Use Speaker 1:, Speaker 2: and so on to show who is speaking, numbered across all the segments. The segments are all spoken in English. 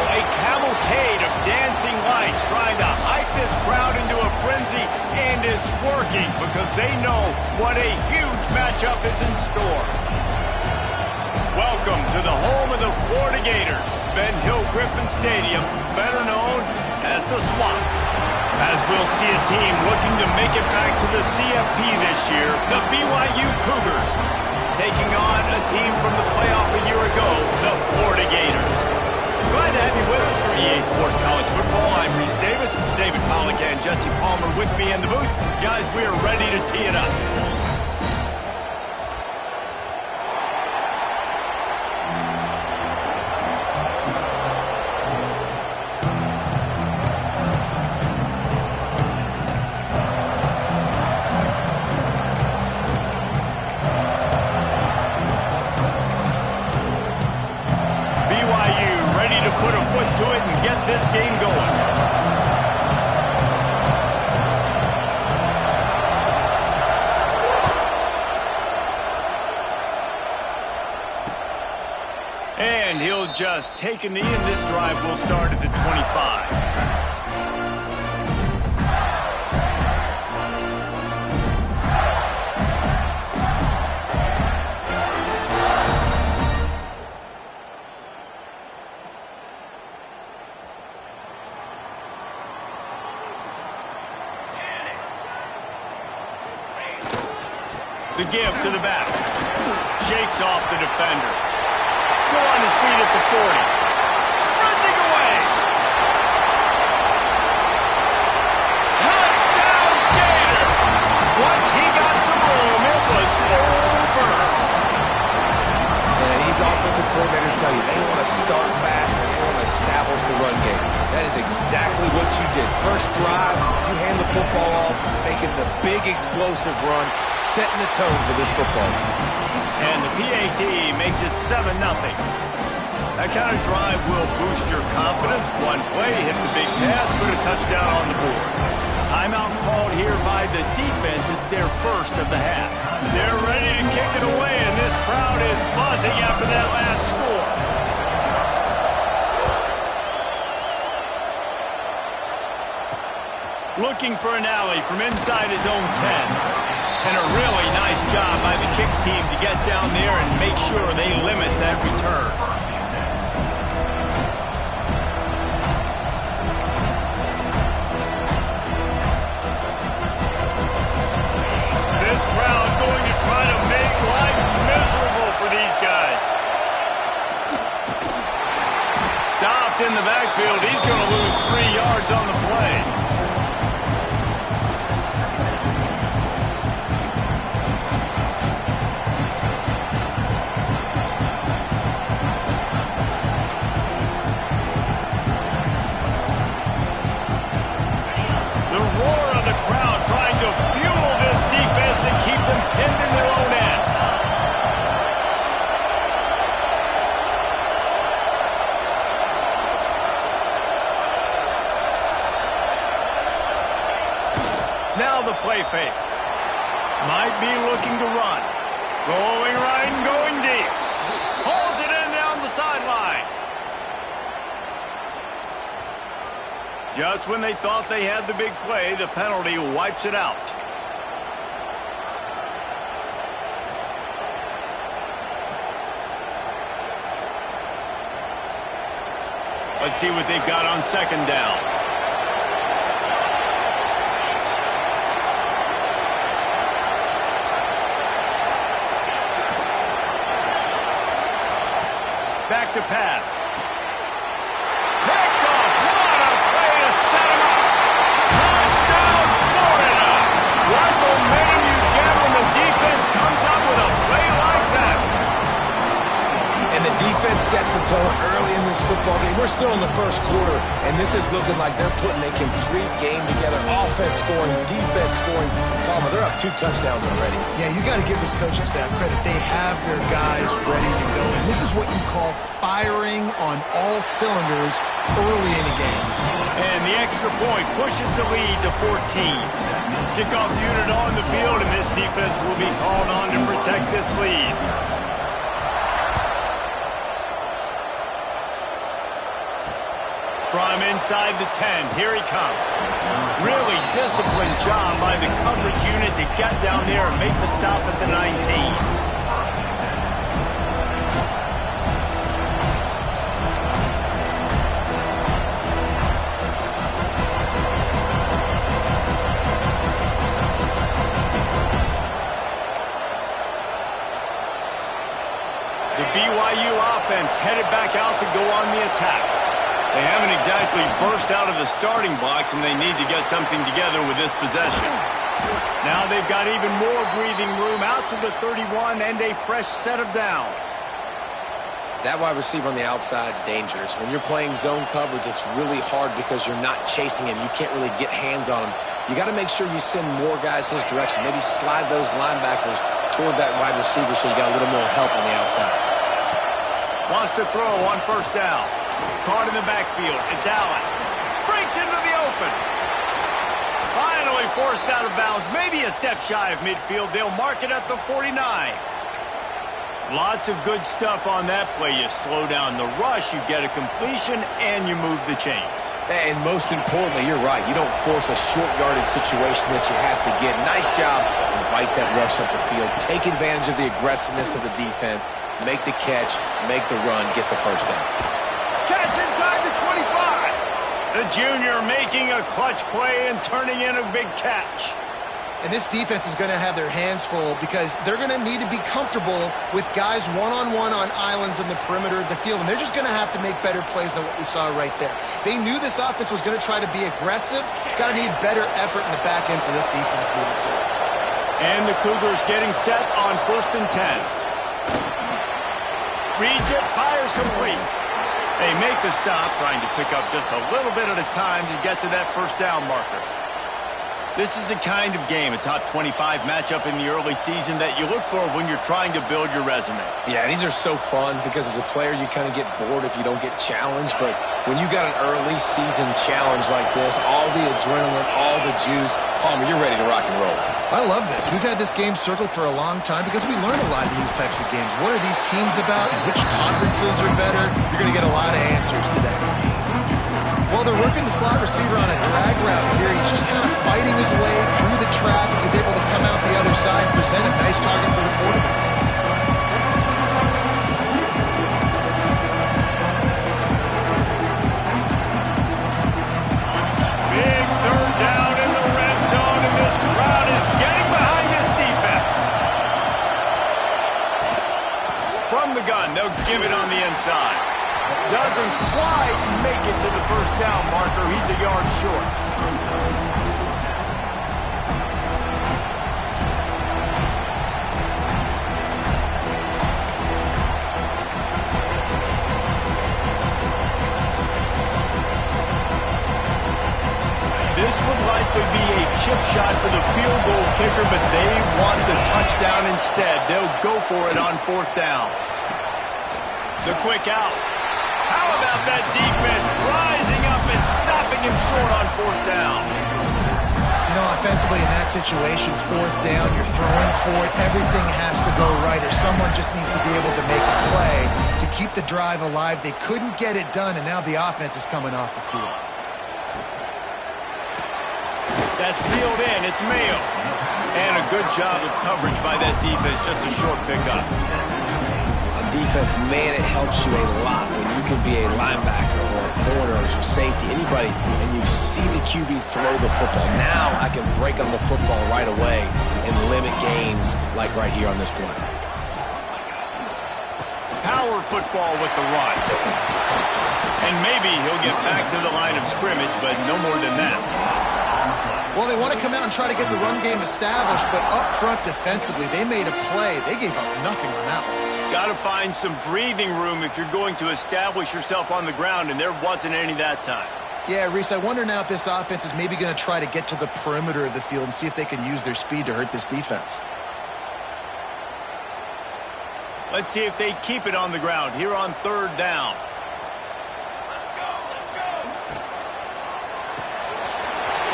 Speaker 1: a cavalcade of dancing lights trying to hype this crowd into a frenzy, and it's working because they know what a huge matchup is in store. Welcome to the home of the Florida Gators, Ben Hill Griffin Stadium, better known as the Swamp. As we'll see a team looking to make it back to the CFP this year, the BYU Cougars, taking on a team from the playoff a year ago, the Florida Gators. Glad to have you with us for EA Sports College Football. I'm Reese Davis, David Pollack and Jesse Palmer with me in the booth. Guys, we are ready to tee it up. Put a foot to it and get this game going. And he'll just take a knee, and this drive will start at the 25. The give to the back. Shakes off the defender. Still on his feet at the 40. Sprinting away. Touchdown Gator. Once he got some room, it was over.
Speaker 2: And these offensive coordinators tell you they want to start fast and they want to establish the run game. That is exactly what you did. First drive, you hand the football off, making the big explosive run, setting the tone for this football game.
Speaker 1: And the PAT makes it 7-0. That kind of drive will boost your confidence. One play, hit the big pass, put a touchdown on the board. Timeout called here by the defense. It's their first of the half. They're ready to kick it away, and this crowd is buzzing after that last score. Looking for an alley from inside his own 10. And a really nice job by the kick team to get down there and make sure they limit that return. This crowd going to try to make life miserable for these guys. Stopped in the backfield. He's going to lose 3 yards on the play. Now the play fake. Might be looking to run. Going right and going deep. Pulls it in down the sideline. Just when they thought they had the big play, the penalty wipes it out. Let's see what they've got on second down. Back to pass. Picked off. What a play to set him up. Touchdown, Florida. What momentum you get when the defense comes up with a play like that.
Speaker 2: And the defense sets the tone early in this football game. We're still in the first quarter, and this is looking like they're putting a complete game together. Offense scoring, defense scoring. Palmer, they're up 2 touchdowns already.
Speaker 3: Yeah, you got to give this coaching staff credit. They have their guys ready to go. And this is what you call firing on all cylinders early in a game.
Speaker 1: And the extra point pushes the lead to 14. Kickoff unit on the field, and this defense will be called on to protect this lead. From inside the 10, here he comes. Really disciplined job by the coverage unit to get down there and make the stop at the 19. The BYU offense headed back out to go on the attack. They haven't exactly burst out of the starting blocks, and they need to get something together with this possession. Now they've got even more breathing room out to the 31 and a fresh set of downs.
Speaker 2: That wide receiver on the outside is dangerous. When you're playing zone coverage, it's really hard because you're not chasing him. You can't really get hands on him. You got to make sure you send more guys his direction. Maybe slide those linebackers toward that wide receiver so you got a little more help on the outside.
Speaker 1: Wants to throw on first down. Caught in the backfield. It's Allen. Breaks into the open. Finally forced out of bounds. Maybe a step shy of midfield. They'll mark it at the 49. Lots of good stuff on that play. You slow down the rush, you get a completion, and you move the chains.
Speaker 2: And most importantly, you're right. You don't force a short yardage situation that you have to get. Nice job. Invite that rush up the field. Take advantage of the aggressiveness of the defense. Make the catch. Make the run. Get the first down.
Speaker 1: Catch inside the 25. The junior making a clutch play and turning in a big catch.
Speaker 3: And this defense is going to have their hands full because they're going to need to be comfortable with guys one-on-one on islands in the perimeter of the field. And they're just going to have to make better plays than what we saw right there. They knew this offense was going to try to be aggressive. Got to need better effort in the back end for this defense moving forward.
Speaker 1: And the Cougars getting set on 1st and 10. Reads it, fires complete. They make the stop, trying to pick up just a little bit at a time to get to that first down marker. This is the kind of game, a top 25 matchup in the early season, that you look for when you're trying to build your resume.
Speaker 2: Yeah, these are so fun because as a player you kind of get bored if you don't get challenged. But when you got an early season challenge like this, all the adrenaline, all the juice, Palmer, you're ready to rock and roll.
Speaker 3: I love this. We've had this game circled for a long time because we learn a lot in these types of games. What are these teams about? Which conferences are better? You're going to get a lot of answers today. Well, they're working the slot receiver on a drag route here. He's just kind of fighting his way through the traffic. He's able to come out the other side, present a nice target for the quarterback.
Speaker 1: Big third down in the red zone, and this crowd is getting behind this defense. From the gun, they'll give it on the inside. Doesn't quite make it to the first down marker. He's a yard short. This would likely be a chip shot for the field goal kicker, but they want the touchdown instead. They'll go for it on 4th down. The quick out. How about that defense rising up and stopping him short on 4th down?
Speaker 3: You know, offensively in that situation, 4th down, you're throwing for it. Everything has to go right, or someone just needs to be able to make a play to keep the drive alive. They couldn't get it done, and now the offense is coming off the field.
Speaker 1: That's reeled in. It's Mayo. And a good job of coverage by that defense. Just a short pickup.
Speaker 2: Defense, man, it helps you a lot when you can be a linebacker or a corner or some safety, anybody, and you see the QB throw the football. Now I can break on the football right away and limit gains like right here on this play.
Speaker 1: Power football with the run. And maybe he'll get back to the line of scrimmage, but no more than that.
Speaker 3: Well, they want to come out and try to get the run game established, but up front defensively, they made a play. They gave up nothing on that one.
Speaker 1: Got to find some breathing room if you're going to establish yourself on the ground, and there wasn't any that time.
Speaker 3: Yeah, Reese, I wonder now if this offense is maybe going to try to get to the perimeter of the field and see if they can use their speed to hurt this defense.
Speaker 1: Let's see if they keep it on the ground here on 3rd down.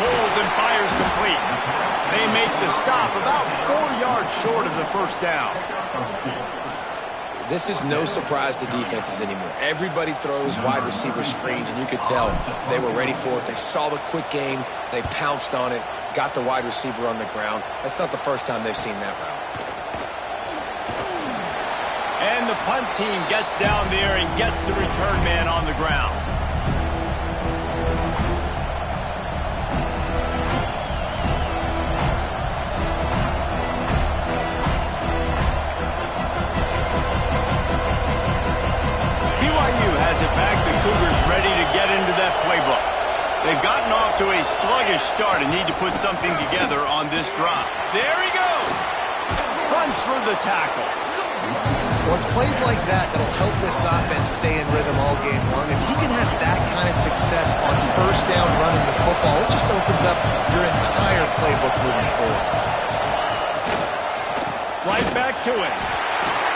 Speaker 1: Pulls and fires complete. They make the stop about 4 yards short of the first down.
Speaker 2: This is no surprise to defenses anymore. Everybody throws wide receiver screens, and you could tell they were ready for it. They saw the quick game. They pounced on it, got the wide receiver on the ground. That's not the first time they've seen that route.
Speaker 1: And the punt team gets down there and gets the return man on the ground. BYU has it back. The Cougars ready to get into that playbook. They've gotten off to a sluggish start and need to put something together on this drive. There he goes. Runs for the tackle.
Speaker 3: Well, it's plays like that that'll help this offense stay in rhythm all game long. If you can have that kind of success on first down running the football, it just opens up your entire playbook moving forward.
Speaker 1: Right back to it.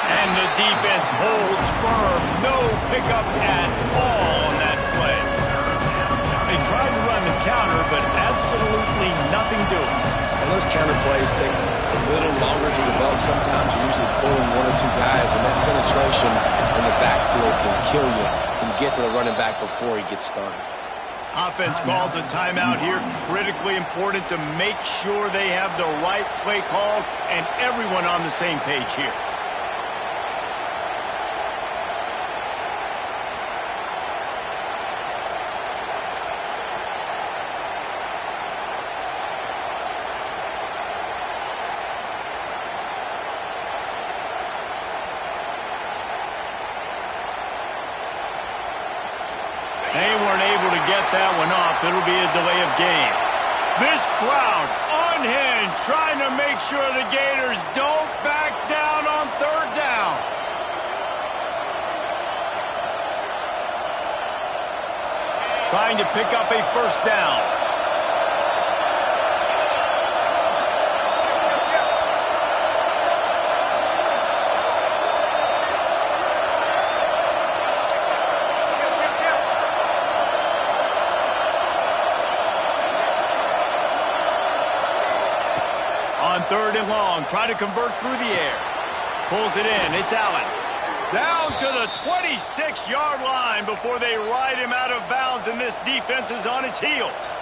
Speaker 1: And the defense holds firm. No pickup at all on that play. They tried to run the counter, but absolutely nothing doing.
Speaker 2: And those counter plays take a little longer to develop sometimes. You're usually pulling one or two guys, and that penetration in the backfield can kill you, can get to the running back before he gets started.
Speaker 1: Offense calls a timeout here. Critically important to make sure they have the right play called and everyone on the same page here. They weren't able to get that one off. It'll be a delay of game. This crowd unhinged, trying to make sure the Gators don't back down on third down. Trying to pick up a first down. On third and long, trying to convert through the air. Pulls it in. It's Allen. Down to the 26-yard line before they ride him out of bounds, and this defense is on its heels.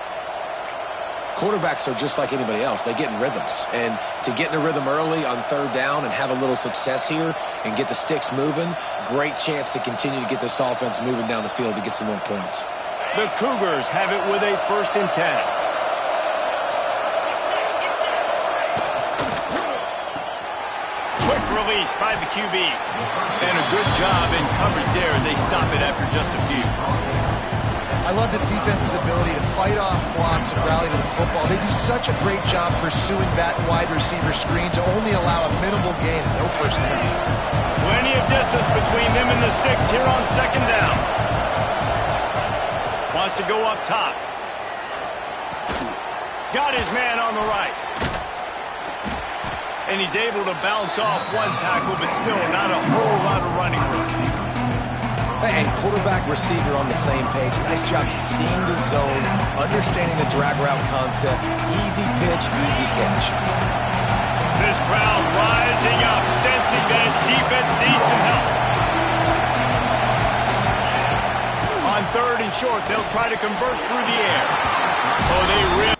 Speaker 2: Quarterbacks are just like anybody else. They get in rhythms. And to get in a rhythm early on third down and have a little success here and get the sticks moving, great chance to continue to get this offense moving down the field to get some more points.
Speaker 1: The Cougars have it with a 1st and 10. Release by the QB. And a good job in coverage there as they stop it after just a few.
Speaker 3: I love this defense's ability to fight off blocks and rally to the football. They do such a great job pursuing that wide receiver screen to only allow a minimal gain, no first down.
Speaker 1: Plenty of distance between them and the sticks here on second down. Wants to go up top. Got his man on the right. And he's able to bounce off one tackle, but still not a whole lot of running room.
Speaker 2: And quarterback, receiver on the same page. Nice job seeing the zone, understanding the drag route concept. Easy pitch, easy catch.
Speaker 1: This crowd rising up, sensing that its defense needs some help. On third and short, they'll try to convert through the air. Oh, they really...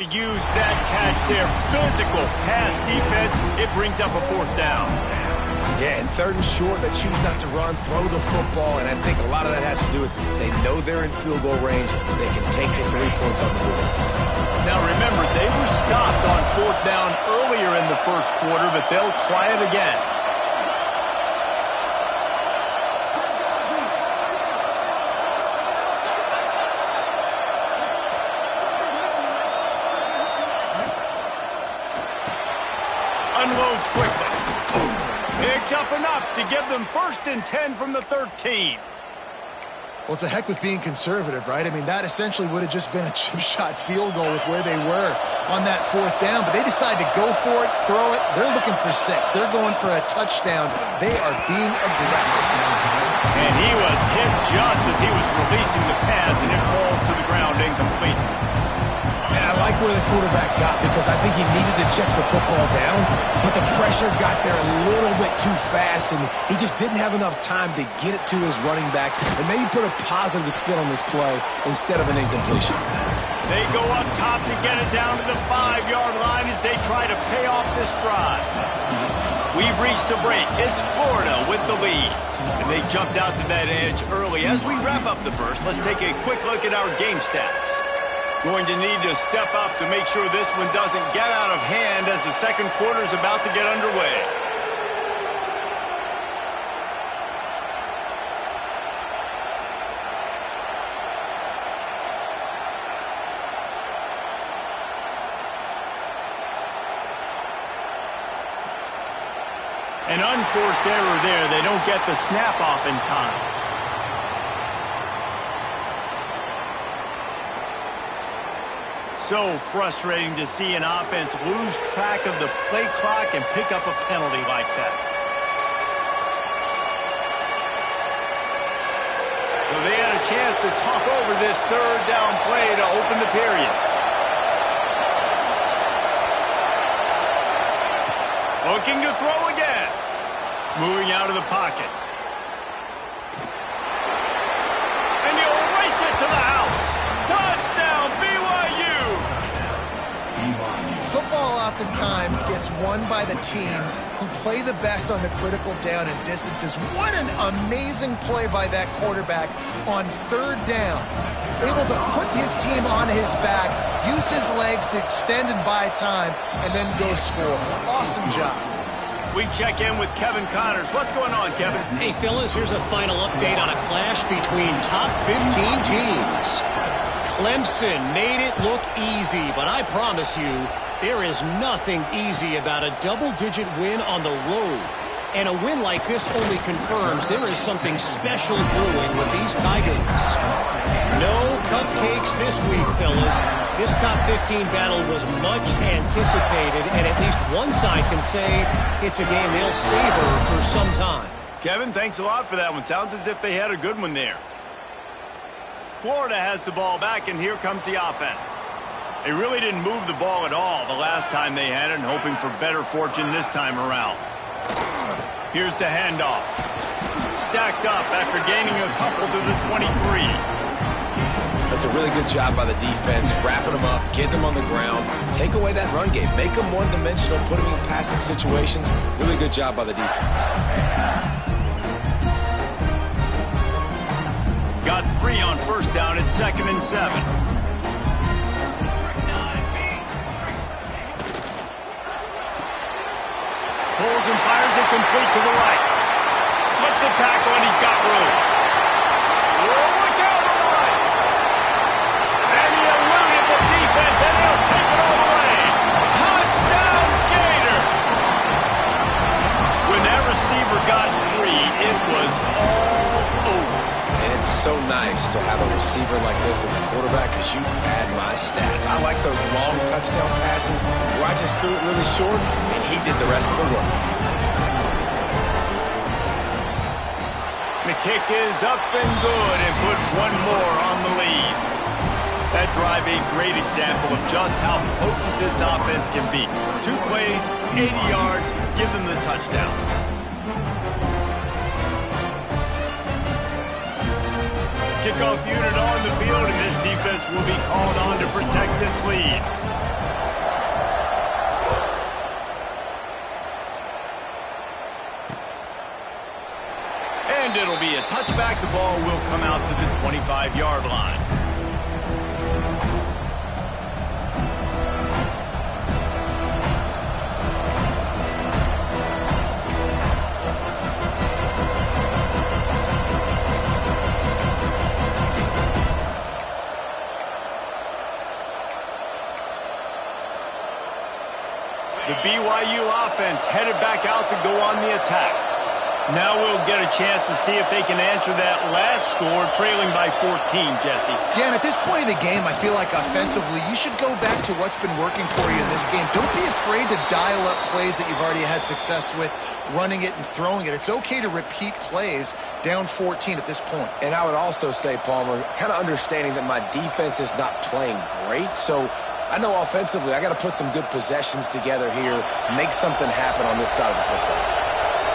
Speaker 1: Use that catch there. Physical pass defense. It brings up a 4th down.
Speaker 2: Yeah, and 3rd and short, they choose not to run, throw the football, and I think a lot of that has to do with they know they're in field goal range. They can take the 3 points on the board.
Speaker 1: Now remember, they were stopped on 4th down earlier in the 1st quarter, but they'll try it again. Unloads quickly. Picks up enough to give them 1st and 10 from the 13.
Speaker 3: Well, it's a heck with being conservative, right? I mean, that essentially would have just been a chip shot field goal with where they were on that 4th down. But they decided to go for it, throw it. They're looking for 6. They're going for a touchdown. They are being aggressive.
Speaker 1: And he was hit just as he was releasing the pass, and it falls to the ground incomplete.
Speaker 2: And I like where the quarterback got because I think he needed to check the football down, but the pressure got there a little bit too fast, and he just didn't have enough time to get it to his running back and maybe put a positive spin on this play instead of an incompletion.
Speaker 1: They go up top to get it down to the 5-yard line as they try to pay off this drive. We've reached the break. It's Florida with the lead. And they jumped out to that edge early. As we wrap up the 1st, let's take a quick look at our game stats. Going to need to step up to make sure this one doesn't get out of hand as the 2nd quarter is about to get underway. An unforced error there. They don't get the snap off in time. So frustrating to see an offense lose track of the play clock and pick up a penalty like that. So they had a chance to talk over this 3rd down play to open the period. Looking to throw again. Moving out of the pocket. And he'll race it to the house. Touchdown, BYU!
Speaker 3: Football oftentimes gets won by the teams who play the best on the critical down and distances. What an amazing play by that quarterback on 3rd down. Able to put his team on his back, use his legs to extend and buy time, and then go score. Awesome job.
Speaker 1: We check in with Kevin Connors. What's going on, Kevin?
Speaker 4: Hey, fellas, here's a final update on a clash between top 15 teams. Clemson made it look easy, but I promise you, there is nothing easy about a double-digit win on the road. And a win like this only confirms there is something special brewing with these Tigers. No cupcakes this week, fellas. This top 15 battle was much anticipated, and at least one side can say it's a game they'll savor for some time.
Speaker 1: Kevin, thanks a lot for that one. Sounds as if they had a good one there. Florida has the ball back, and here comes the offense. They really didn't move the ball at all the last time they had it, and hoping for better fortune this time around. Here's the handoff. Stacked up after gaining a couple to the 23.
Speaker 2: That's a really good job by the defense, wrapping them up, getting them on the ground, take away that run game, make them one-dimensional, put them in passing situations. Really good job by the defense.
Speaker 1: Got 3 on 1st down at 2nd and 7. Pulls and fires it complete to the right. Slips a tackle and he's got room. Look out on the right. And he eluded the defense and he'll take it all the way. Touchdown Gator. When that receiver got 3, it was all over.
Speaker 2: And it's so nice to have a receiver like this as a quarterback because you pad my stats. I like those long touchdown passes where I just threw it really short and he did the rest of the work.
Speaker 1: The kick is up and good and put one more on the lead. That drive a great example of just how potent this offense can be. 2 plays, 80 yards, give them the touchdown. Kickoff unit on the field, and this defense will be called on to protect this lead. be a touchback. The ball will come out to the 25-yard line. The BYU offense headed back out to go on the attack. Now we'll get a chance to see if they can answer that last score, trailing by 14, Jesse.
Speaker 3: Yeah, and at this point of the game, I feel like offensively, you should go back to what's been working for you in this game. Don't be afraid to dial up plays that you've already had success with, running it and throwing it. It's okay to repeat plays down 14 at this point.
Speaker 2: And I would also say, Palmer, kind of understanding that my defense is not playing great, so I know offensively I got to put some good possessions together here, make something happen on this side of the football.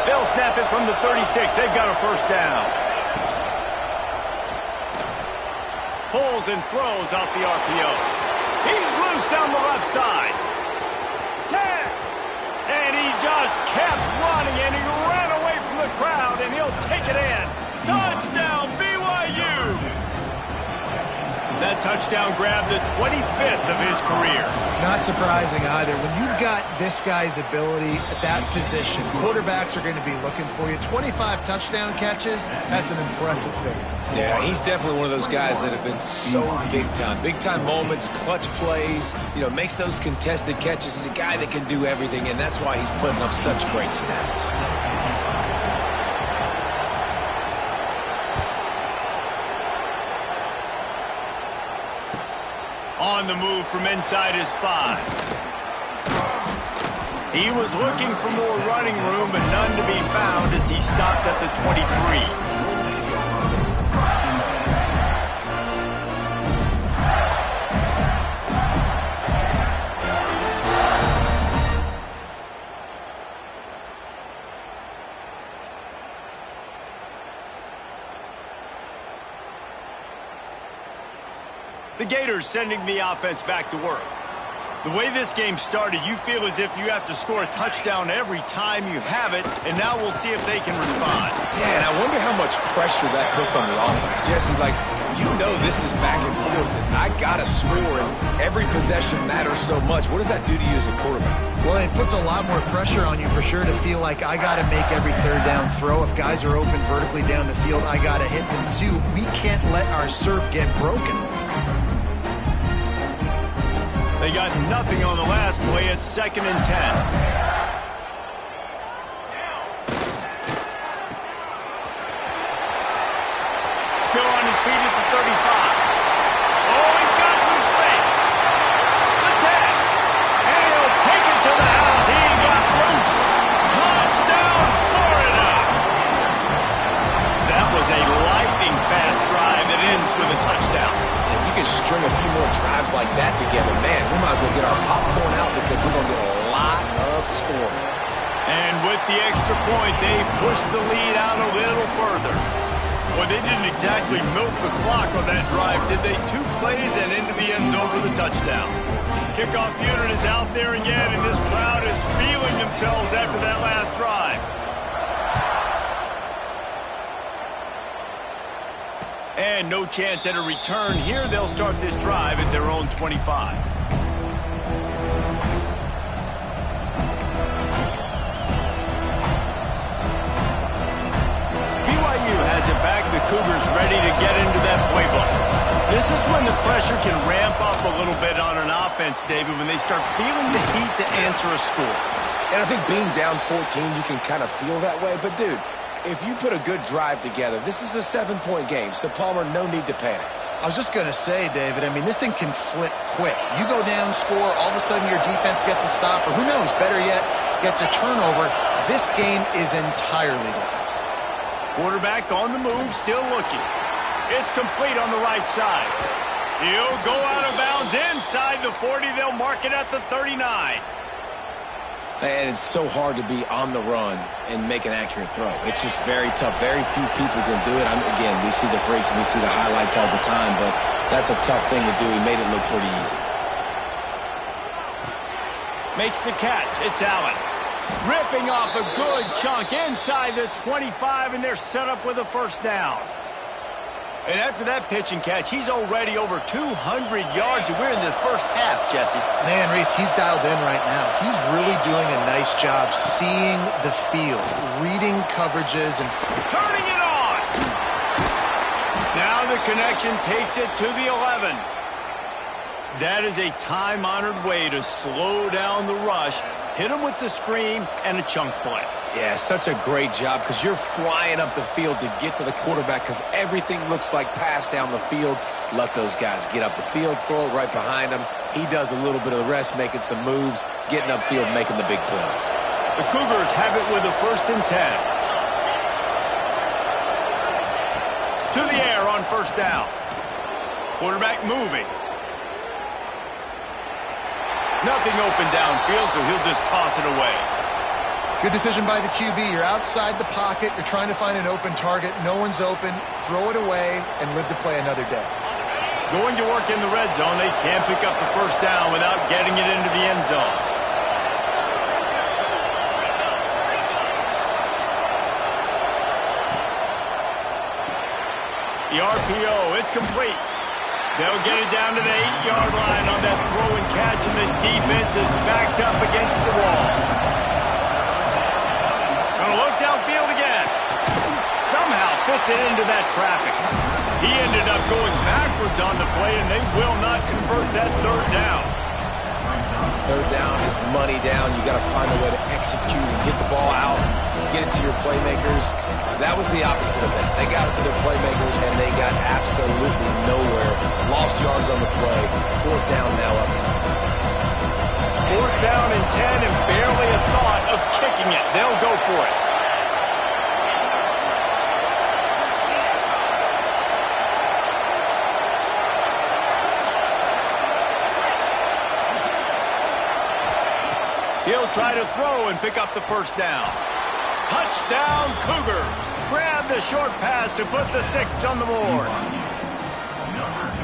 Speaker 1: They'll snap it from the 36. They've got a first down. Pulls and throws off the RPO. He's loose down the left side. 10. And he just kept running, and he ran away from the crowd, and he'll take it in. Touchdown, BYU! That touchdown grabbed the 25th of his career.
Speaker 3: Not surprising either. When you've got this guy's ability at that position, quarterbacks are going to be looking for you. 25 touchdown catches, that's an impressive figure.
Speaker 2: Yeah, he's definitely one of those guys that have been so big time. Big time moments, clutch plays, makes those contested catches. He's a guy that can do everything, and that's why he's putting up such great stats.
Speaker 1: On the move from inside his 5. He was looking for more running room, but none to be found as he stopped at the 23. The Gators sending the offense back to work. The way this game started, you feel as if you have to score a touchdown every time you have it, and now we'll see if they can respond.
Speaker 2: Yeah, and I wonder how much pressure that puts on the offense. Jesse, this is back and forth, and I got to score, and every possession matters so much. What does that do to you as a quarterback?
Speaker 3: Well, it puts a lot more pressure on you for sure to feel like I got to make every third down throw. If guys are open vertically down the field, I got to hit them too. We can't let our serve get broken.
Speaker 1: They got nothing on the last play. It's 2nd and 10. Still on his feet at the 35. Oh, he's got some space. The 10. And he'll take it to the house. He got loose. Touchdown, Florida. That was a lightning-fast drive that ends with a touchdown.
Speaker 2: If you can string a few more drives like that together, man, we might as well get our popcorn out because we're going to get a lot of scoring.
Speaker 1: And with the extra point, they pushed the lead out a little further. Well, they didn't exactly milk the clock on that drive, did they? 2 plays and into the end zone for the touchdown. Kickoff unit is out there again, and this crowd is feeling themselves after that last drive. And no chance at a return here. They'll start this drive at their own 25. BYU has it back. The Cougars ready to get into that playbook. This is when the pressure can ramp up a little bit on an offense, David, when they start feeling the heat to answer a score.
Speaker 2: And I think being down 14, you can kind of feel that way. But, dude, if you put a good drive together, this is a 7-point game, so Palmer, no need to panic.
Speaker 3: I was just going to say, David, this thing can flip quick. You go down, score, all of a sudden your defense gets a stop, or who knows, better yet, gets a turnover. This game is entirely different.
Speaker 1: Quarterback on the move, still looking. It's complete on the right side. He'll go out of bounds inside the 40. They'll mark it at the 39.
Speaker 2: And it's so hard to be on the run and make an accurate throw. It's just very tough. Very few people can do it. Again, we see the freaks and we see the highlights all the time, but that's a tough thing to do. He made it look pretty easy.
Speaker 1: Makes the catch. It's Allen. Ripping off a good chunk inside the 25, and they're set up with a first down. And after that pitch and catch, he's already over 200 yards, and we're in the first half, Jesse.
Speaker 3: Man, Reese, he's dialed in right now. He's really doing a nice job seeing the field, reading coverages, and
Speaker 1: turning it on. Now the connection takes it to the 11. That is a time-honored way to slow down the rush, hit him with the screen, and a chunk play.
Speaker 2: Yeah, such a great job because you're flying up the field to get to the quarterback because everything looks like pass down the field. Let those guys get up the field, throw it right behind him. He does a little bit of the rest, making some moves, getting upfield, making the big play.
Speaker 1: The Cougars have it with a 1st and 10. To the air on first down. Quarterback moving. Nothing open downfield, so he'll just toss it away.
Speaker 3: Good decision by the QB. You're outside the pocket. You're trying to find an open target. No one's open. Throw it away and live to play another day.
Speaker 1: Going to work in the red zone. They can't pick up the first down without getting it into the end zone. The RPO, it's complete. They'll get it down to the 8-yard line on that throw and catch, and the defense is backed up against the wall. Gonna look downfield again. Somehow fits it into that traffic. He ended up going backwards on the play, and they will not convert that third down.
Speaker 2: Third down is money down. You got to find a way to execute and get the ball out, get it to your playmakers. That was the opposite of that. They got it to their playmakers, and they got absolutely nowhere. Lost yards on the play. Fourth down now up.
Speaker 1: Fourth down and 10, and barely a thought of kicking it. They'll go for it. He'll try to throw and pick up the first down. Touchdown, Cougars. Grab the short pass to put the 6 on the board.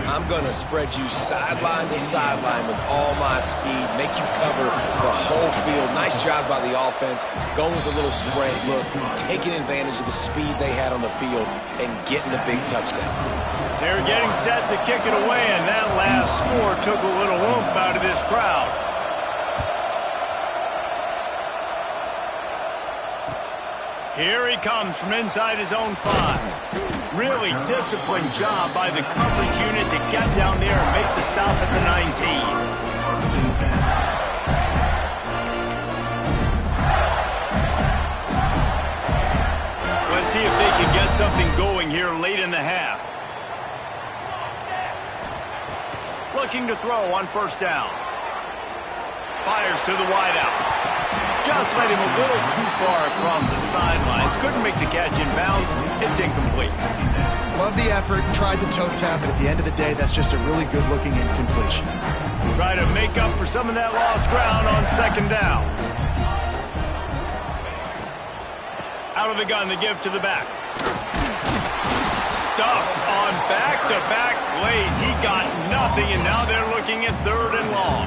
Speaker 2: I'm going to spread you sideline to sideline with all my speed, make you cover the whole field. Nice job by the offense, going with a little spread look, taking advantage of the speed they had on the field, and getting the big touchdown.
Speaker 1: They're getting set to kick it away, and that last score took a little oomph out of this crowd. Here he comes from inside his own 5. Really disciplined job by the coverage unit to get down there and make the stop at the 19. Let's see if they can get something going here late in the half. Looking to throw on first down. Fires to the wideout. Just led him a little too far across the sidelines. Couldn't make the catch in bounds. It's incomplete.
Speaker 3: Love the effort, tried to toe tap, but at the end of the day, that's just a really good-looking incompletion.
Speaker 1: Try to make up for some of that lost ground on second down. Out of the gun to give to the back. Stuffed on back-to-back plays. He got nothing, and now they're looking at third and long.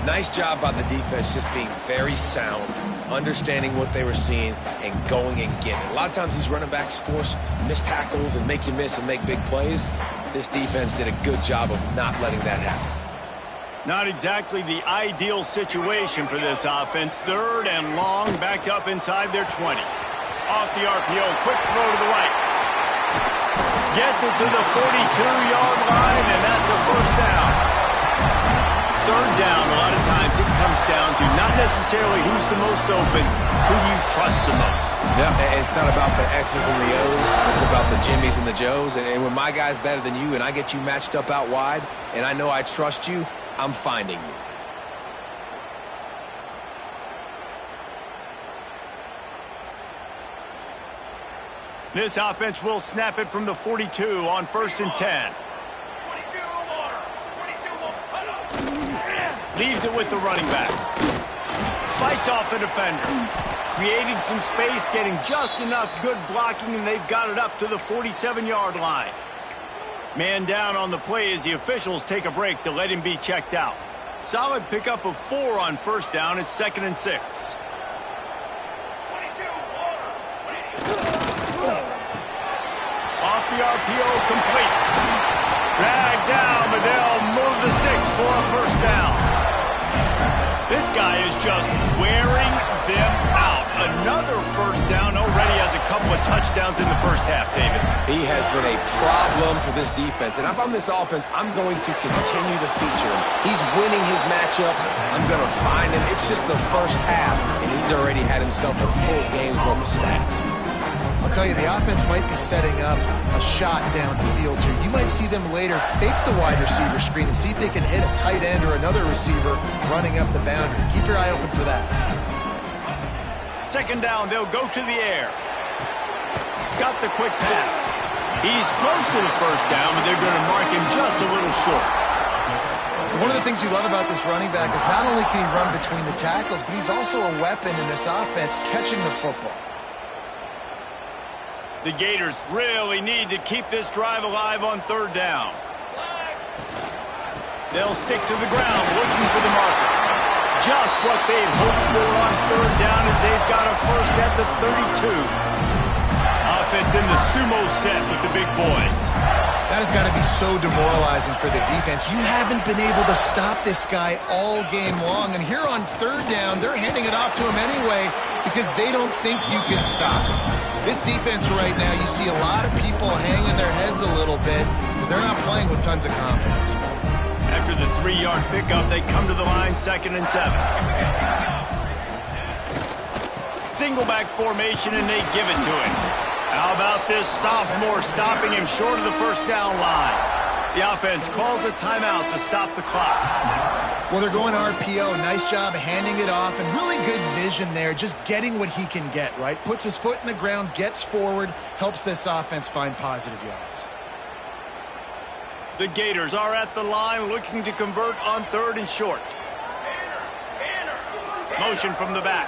Speaker 2: Nice job by the defense just being very sound, understanding what they were seeing, and going and getting it. A lot of times these running backs force missed tackles and make you miss and make big plays. This defense did a good job of not letting that happen.
Speaker 1: Not exactly the ideal situation for this offense. Third and long, back up inside their 20. Off the RPO, quick throw to the right. Gets it to the 42-yard line, and that's a first down. Third down, a lot of times it comes down to not necessarily who's the most open, who do you trust the most.
Speaker 2: Yeah, it's not about the X's and the O's. It's about the Jimmys and the Joes. And when my guy's better than you and I get you matched up out wide and I know I trust you, I'm finding you.
Speaker 1: This offense will snap it from the 42 on 1st and 10. Leaves it with the running back. Fights off a defender. Creating some space, getting just enough good blocking, and they've got it up to the 47-yard line. Man down on the play as the officials take a break to let him be checked out. Solid pickup of 4 on first down. It's 2nd and 6. Off the RPO, complete. Dragged down, but they'll move the sticks for a first down. This guy is just wearing them out. Another first down, already has a couple of touchdowns in the first half, David.
Speaker 2: He has been a problem for this defense. And if I'm this offense, I'm going to continue to feature him. He's winning his matchups. I'm going to find him. It's just the first half, and he's already had himself a full game's worth of stats.
Speaker 3: I'll tell you, the offense might be setting up a shot down the field here. You might see them later fake the wide receiver screen and see if they can hit a tight end or another receiver running up the boundary. Keep your eye open for that.
Speaker 1: 2nd down, they'll go to the air. Got the quick pass. He's close to the first down, but they're going to mark him just a little short.
Speaker 3: One of the things you love about this running back is not only can he run between the tackles, but he's also a weapon in this offense catching the football.
Speaker 1: The Gators really need to keep this drive alive on 3rd down. They'll stick to the ground looking for the marker. Just what they'd hoped for on 3rd down as they've got a first at the 32. Offense in the sumo set with the big boys.
Speaker 3: That has got to be so demoralizing for the defense. You haven't been able to stop this guy all game long. And here on 3rd down, they're handing it off to him anyway because they don't think you can stop him. This defense right now, you see a lot of people hanging their heads a little bit because they're not playing with tons of confidence.
Speaker 1: After the 3-yard pickup, they come to the line, 2nd and 7. Single back formation, and they give it to him. How about this sophomore stopping him short of the first down line? The offense calls a timeout to stop the clock.
Speaker 3: Well, they're going RPO. Nice job handing it off, and really good vision there, just getting what he can get, right? Puts his foot in the ground, gets forward, helps this offense find positive yards.
Speaker 1: The Gators are at the line looking to convert on 3rd and short. Motion from the back.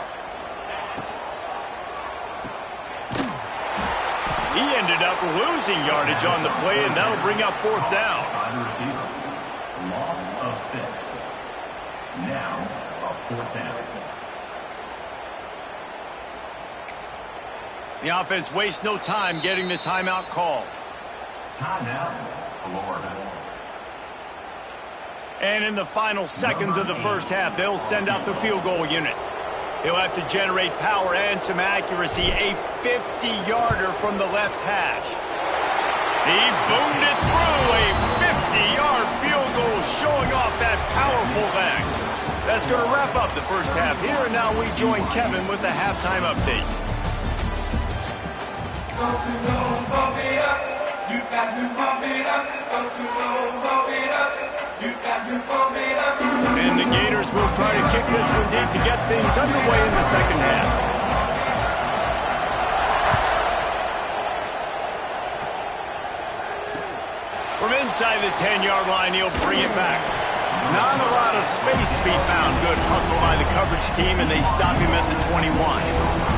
Speaker 1: He ended up losing yardage on the play, and that'll bring up 4th down.
Speaker 5: Loss of 6. Now, a 4th down.
Speaker 1: The offense wastes no time getting the timeout called.
Speaker 5: Timeout, Florida.
Speaker 1: And in the final seconds of the first half, they'll send out the field goal unit. He'll have to generate power and some accuracy. A 50-yarder from the left hash. He boomed it through. A 50-yard field goal showing off that powerful leg. That's going to wrap up the first half here. And now we join Kevin with the halftime update.
Speaker 6: Don't you know, pump it up. You got to pump it up. Don't you know, pump it up. You got to pump it up.
Speaker 1: And the Gators will try to kick this one deep to get things underway in the second half. From inside the 10-yard line, he'll bring it back. Not a lot of space to be found. Good hustle by the coverage team, and they stop him at the 21.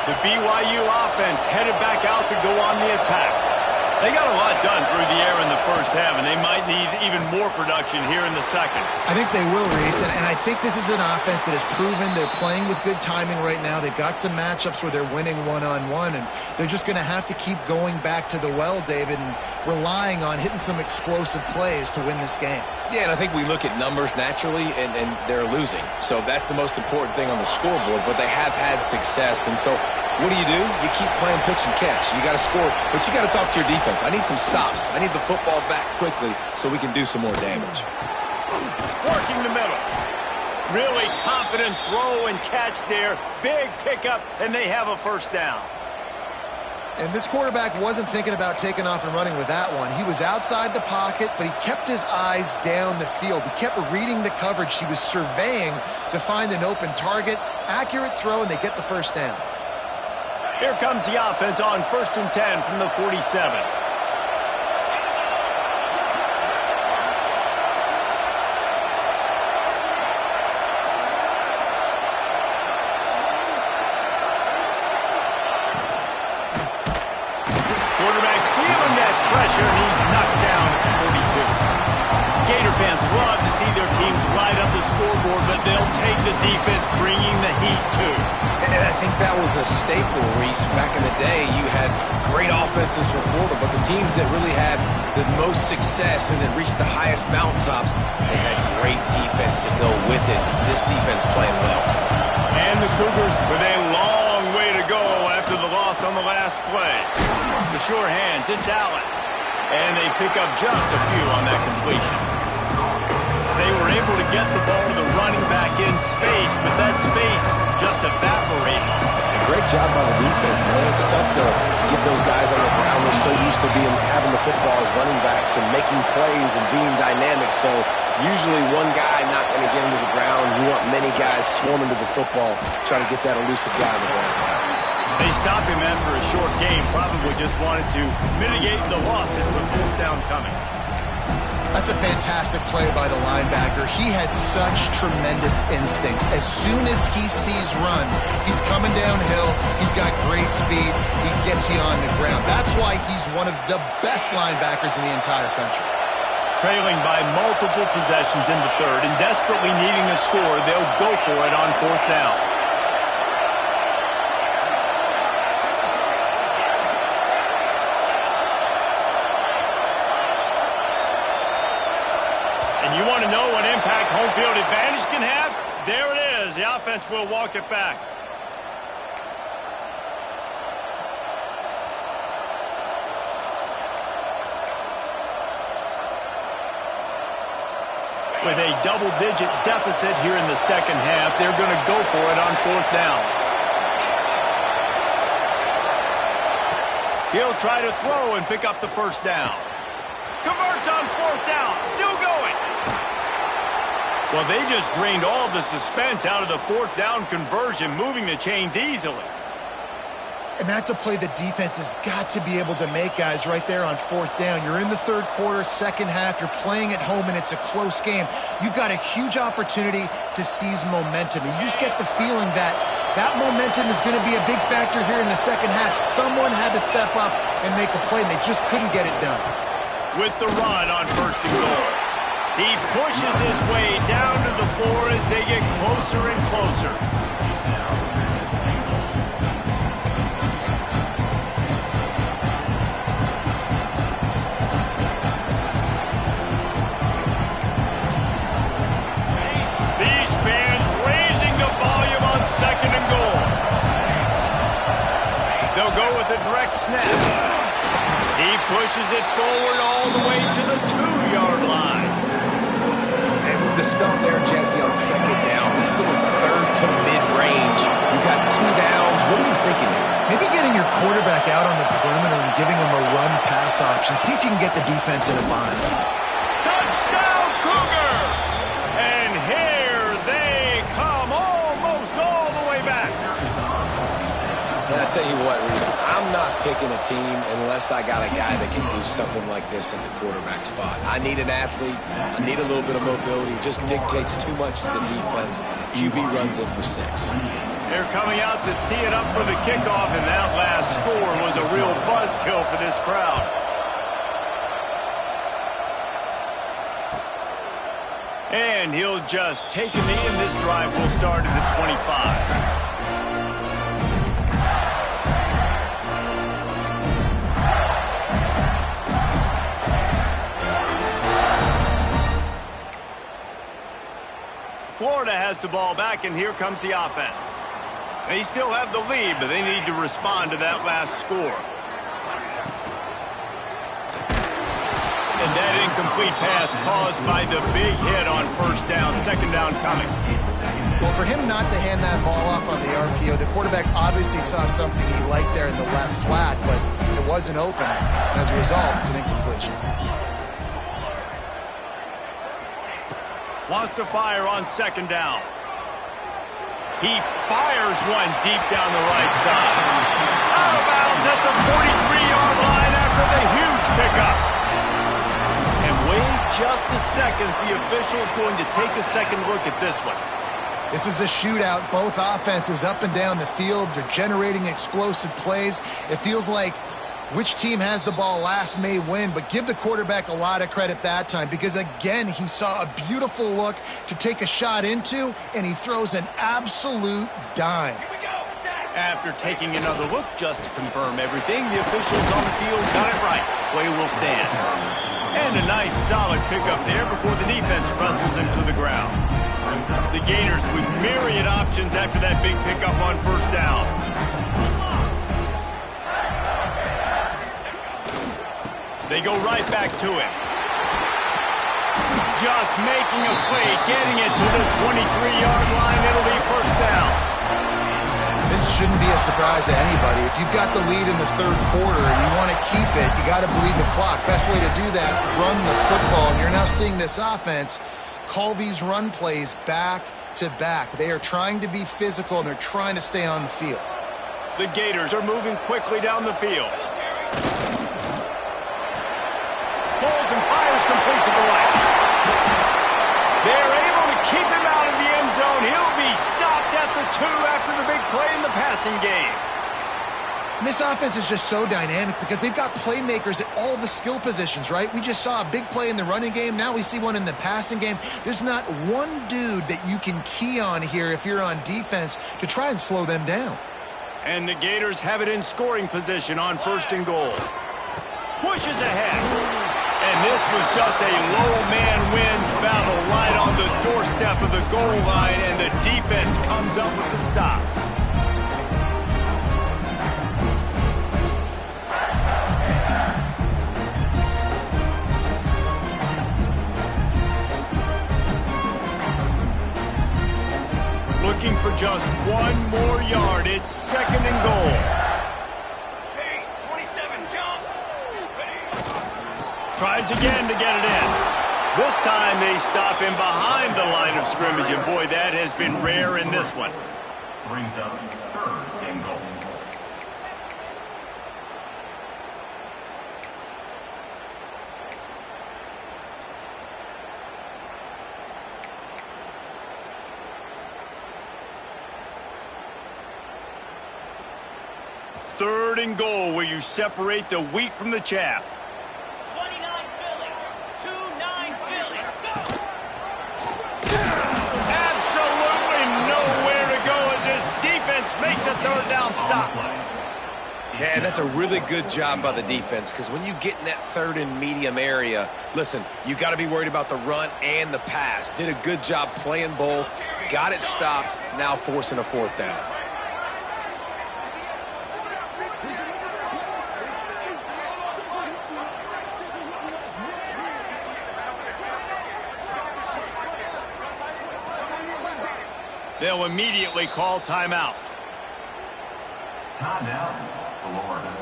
Speaker 1: The BYU offense headed back out to go on the attack. They got a lot done through the air in the first half, and they might need even more production here in the second.
Speaker 3: I think they will, Reese, and I think this is an offense that has proven they're playing with good timing right now. They've got some matchups where they're winning one-on-one, and they're just going to have to keep going back to the well, David, and relying on hitting some explosive plays to win this game.
Speaker 2: Yeah, and I think we look at numbers naturally, and they're losing. So that's the most important thing on the scoreboard, but they have had success. And so what do? You keep playing pitch and catch. You got to score, but you got to talk to your defense. I need some stops. I need the football back quickly so we can do some more damage.
Speaker 1: Working the middle. Really confident throw and catch there. Big pickup, and they have a first down.
Speaker 3: And this quarterback wasn't thinking about taking off and running with that one. He was outside the pocket, but he kept his eyes down the field. He kept reading the coverage. He was surveying to find an open target. Accurate throw, and they get the first down.
Speaker 1: Here comes the offense on 1st and 10 from the 47. pressure, and he's knocked down at the 42. Gator fans love to see their teams light up the scoreboard, but they'll take the defense bringing the heat too.
Speaker 2: And I think that was a staple, Reese. Back in the day, you had great offenses for Florida, but the teams that really had the most success and that reached the highest mountaintops, they had great defense to go with it. This defense playing well.
Speaker 1: And the Cougars with a long way to go after the loss on the last play. The sure hands, it's Allen. And they pick up just a few on that completion. They were able to get the ball to the running back in space, but that space just evaporated.
Speaker 2: A great job by the defense, man. It's tough to get those guys on the ground. They're so used to having the football as running backs and making plays and being dynamic. So usually one guy not going to get him to the ground. You want many guys swarming to the football, trying to get that elusive guy on the ground.
Speaker 1: They stopped him after a short game, probably just wanted to mitigate the losses with fourth down coming.
Speaker 3: That's a fantastic play by the linebacker. He has such tremendous instincts. As soon as he sees run, he's coming downhill. He's got great speed. He gets you on the ground. That's why he's one of the best linebackers in the entire country.
Speaker 1: Trailing by multiple possessions in the third and desperately needing a score, they'll go for it on fourth down. And you want to know what impact home field advantage can have? There it is. The offense will walk it back. With a double-digit deficit here in the second half, they're going to go for it on fourth down. He'll try to throw and pick up the first down. Converts on fourth down. Still going. Well, they just drained all of the suspense out of the fourth down conversion, moving the chains easily.
Speaker 3: And that's a play the defense has got to be able to make, guys, right there on fourth down. You're in the third quarter, second half. You're playing at home, and it's a close game. You've got a huge opportunity to seize momentum. And you just get the feeling that that momentum is going to be a big factor here in the second half. Someone had to step up and make a play, and they just couldn't get it done.
Speaker 1: With the run on first and goal. He pushes his way down to the floor as they get closer and closer. These fans raising the volume on second and goal. They'll go with a direct snap. He pushes it forward all the way to the 2-yard line.
Speaker 2: And with the stuff there, Jesse, on second down, this little third to mid-range, you got 2 downs. What are you thinking here?
Speaker 3: Maybe getting your quarterback out on the perimeter and giving him a run-pass option. See if you can get the defense in a bind.
Speaker 1: Touchdown, Cougar! And here they come, almost all the way back.
Speaker 2: And I tell you what, Reese, I'm not picking a team unless I got a guy that can do something like this at the quarterback spot. I need an athlete. I need a little bit of mobility. It just dictates too much to the defense. QB runs in for 6.
Speaker 1: They're coming out to tee it up for the kickoff, and that last score was a real buzzkill for this crowd. And he'll just take a knee, and this drive will start at the 25. Florida has the ball back, and here comes the offense. They still have the lead, but they need to respond to that last score. And that incomplete pass caused by the big hit on first down, second down coming.
Speaker 3: Well, for him not to hand that ball off on the RPO, the quarterback obviously saw something he liked there in the left flat, but it wasn't open. And as a result, it's an incompletion.
Speaker 1: Wants to fire on second down. He fires one deep down the right side. Out of bounds at the 43-yard line after the huge pickup. And wait just a second. The official's going to take a second look at this one.
Speaker 3: This is a shootout. Both offenses up and down the field. They're generating explosive plays. It feels like Which team has the ball last may win, but give the quarterback a lot of credit that time because, again, he saw a beautiful look to take a shot into, and he throws an absolute dime.
Speaker 1: After taking another look just to confirm everything, the officials on the field got it right. Play will stand. And a nice solid pickup there before the defense wrestles him to the ground. The Gators with myriad options after that big pickup on first down. They go right back to him. Just making a play, getting it to the 23-yard line. It'll be first down.
Speaker 3: This shouldn't be a surprise to anybody. If you've got the lead in the third quarter and you want to keep it, you got to bleed the clock. Best way to do that, run the football. And you're now seeing this offense call these run plays back to back. They are trying to be physical, and they're trying to stay on the field.
Speaker 1: The Gators are moving quickly down the field. Pulls and fires complete to the left. They're able to keep him out of the end zone. He'll be stopped at the 2 after the big play in the passing game.
Speaker 3: And this offense is just so dynamic because they've got playmakers at all the skill positions, right? We just saw a big play in the running game. Now we see one in the passing game. There's not one dude that you can key on here if you're on defense to try and slow them down.
Speaker 1: And the Gators have it in scoring position on first and goal. Pushes ahead. And this was just a low man wins battle right on the doorstep of the goal line, and the defense comes up with the stop. Looking for just one more yard. It's second and goal. Tries again to get it in. This time they stop him behind the line of scrimmage, and boy, that has been rare in this one.
Speaker 5: Brings up third and goal.
Speaker 1: Third and goal, where you separate the wheat from the chaff. Makes a third down stop.
Speaker 2: Yeah, and that's a really good job by the defense because when you get in that third and medium area, listen, you got to be worried about the run and the pass. Did a good job playing both, got it stopped, now forcing a fourth down.
Speaker 1: They'll immediately call timeout.
Speaker 5: Timeout, Florida.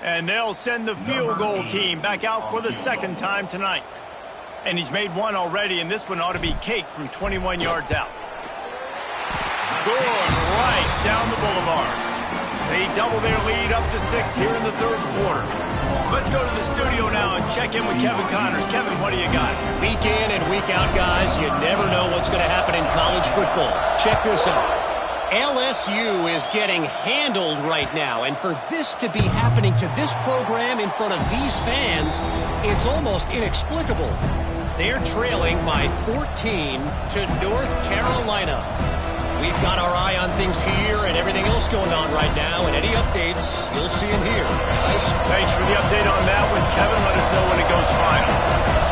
Speaker 1: And they'll send the field goal team back out for the second time tonight. And he's made one already, and this one ought to be cake from 21 yards out. Good right down the boulevard. They double their lead up to 6 here in the third quarter. Let's go to the studio now and check in with Kevin Connors. Kevin, what do you got?
Speaker 4: Week in and week out, guys, you never know what's going to happen in college football. Check this out. LSU is getting handled right now, and for this to be happening to this program in front of these fans, it's almost inexplicable. They're trailing by 14 to North Carolina. We've got our eye on things here and everything else going on right now, and any updates, you'll see them here, guys.
Speaker 1: Thanks for the update on that one, Kevin. Let us know when it goes final.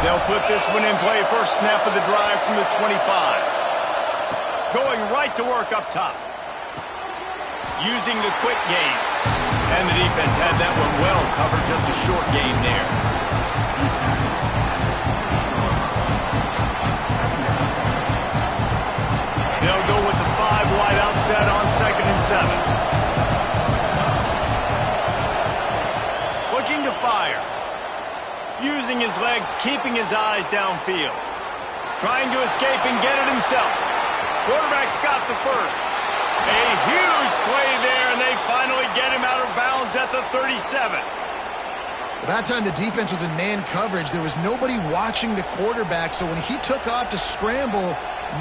Speaker 1: They'll put this one in play. First snap of the drive from the 25. Going right to work up top. Using the quick game. And the defense had that one well covered. Just a short game there. They'll go with the 5 wide outset on 2nd and 7. Looking to fire. Using his legs, keeping his eyes downfield. Trying to escape and get it himself. Quarterback's got the first. A huge play there, and they finally get him out of bounds at the 37.
Speaker 3: That time the defense was in man coverage. There was nobody watching the quarterback, so when he took off to scramble,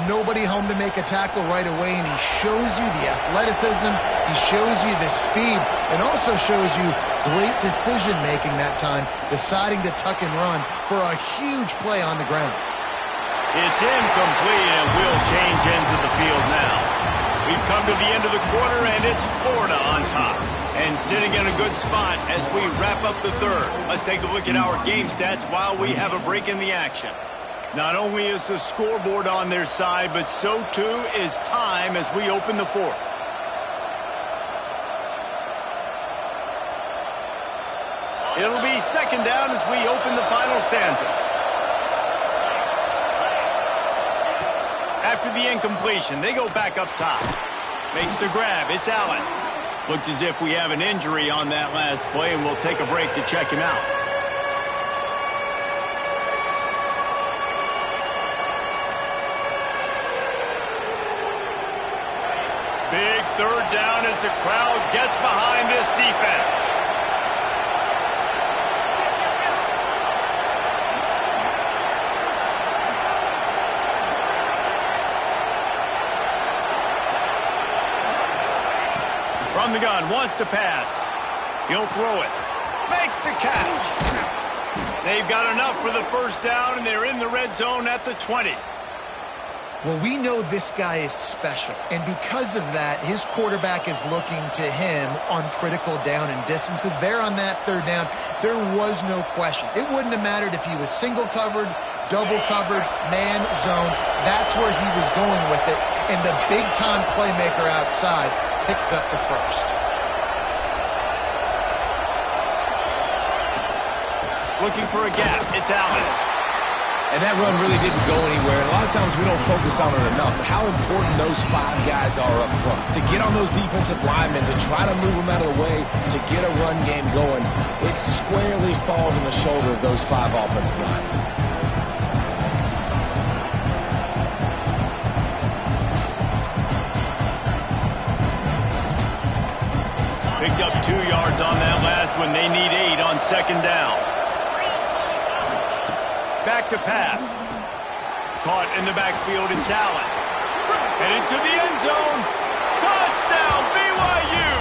Speaker 3: nobody home to make a tackle right away, and he shows you the athleticism, he shows you the speed, and also shows you great decision-making that time, deciding to tuck and run for a huge play on the ground.
Speaker 1: It's incomplete, and we'll change ends of the field now. We've come to the end of the quarter, and it's Florida on top. And sitting in a good spot as we wrap up the third. Let's take a look at our game stats while we have a break in the action. Not only is the scoreboard on their side, but so too is time as we open the fourth. It'll be second down as we open the final stanza. After the incompletion, they go back up top. Makes the grab. It's Allen. Looks as if we have an injury on that last play, and we'll take a break to check him out. Big third down as the crowd gets behind this defense. From the gun, wants to pass. He'll throw it. Makes the catch. They've got enough for the first down, and they're in the red zone at the 20.
Speaker 3: Well, we know this guy is special, and because of that, his quarterback is looking to him on critical down and distances. There on that third down, there was no question. It wouldn't have mattered if he was single covered, double covered, man, zone. That's where he was going with it, and the big-time playmaker outside picks up the first.
Speaker 1: Looking for a gap. It's Allen.
Speaker 2: And that run really didn't go anywhere. And a lot of times we don't focus on it enough. How important those five guys are up front. To get on those defensive linemen, to try to move them out of the way, to get a run game going, it squarely falls on the shoulder of those five offensive linemen.
Speaker 1: Picked up 2 yards on that last one. They need 8 on second down. Back to pass. Caught in the backfield, it's Allen. And into the end zone. Touchdown, BYU!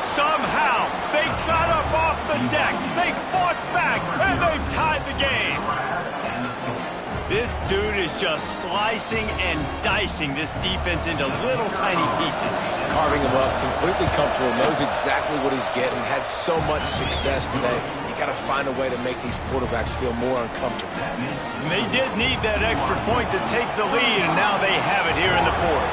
Speaker 1: Somehow, they got up off the deck. They fought back, and they've tied the game. This dude is just slicing and dicing this defense into little tiny pieces.
Speaker 2: Carving him up, completely comfortable, knows exactly what he's getting, had so much success today. You got to find a way to make these quarterbacks feel more uncomfortable.
Speaker 1: And they did need that extra point to take the lead, and now they have it here in the fourth.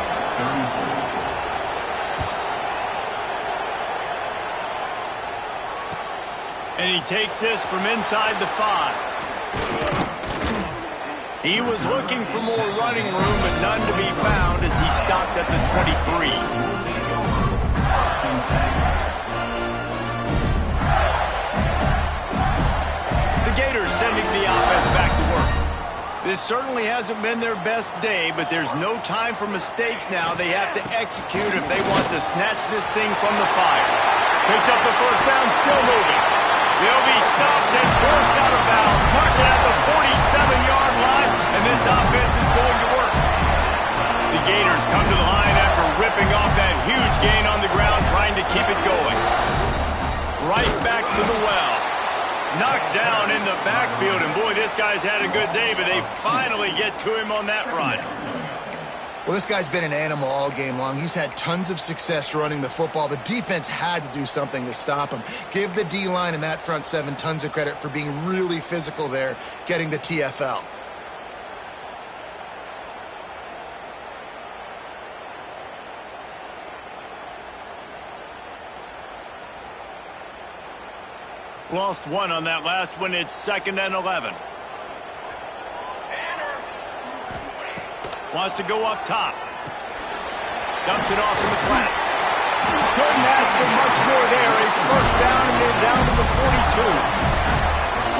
Speaker 1: And he takes this from inside the 5. He was looking for more running room, but none to be found as he stopped at the 23. The Gators sending the offense back to work. This certainly hasn't been their best day, but there's no time for mistakes now. They have to execute if they want to snatch this thing from the fire. Picks up the first down, still moving. They'll be stopped and forced out of bounds. Marking at the 47-yard line, and this offense is going to work. The Gators come to the line after ripping off that huge gain on the ground, trying to keep it going. Right back to the well. Knocked down in the backfield, and boy, this guy's had a good day, but they finally get to him on that run.
Speaker 3: Well, this guy's been an animal all game long. He's had tons of success running the football. The defense had to do something to stop him. Give the D-line and that front 7 tons of credit for being really physical there, getting the TFL.
Speaker 1: Lost 1 on that last one. It's 2nd and 11. Wants to go up top. Dumps it off in the flats. Couldn't ask for much more there. A first down, and they're down to the 42.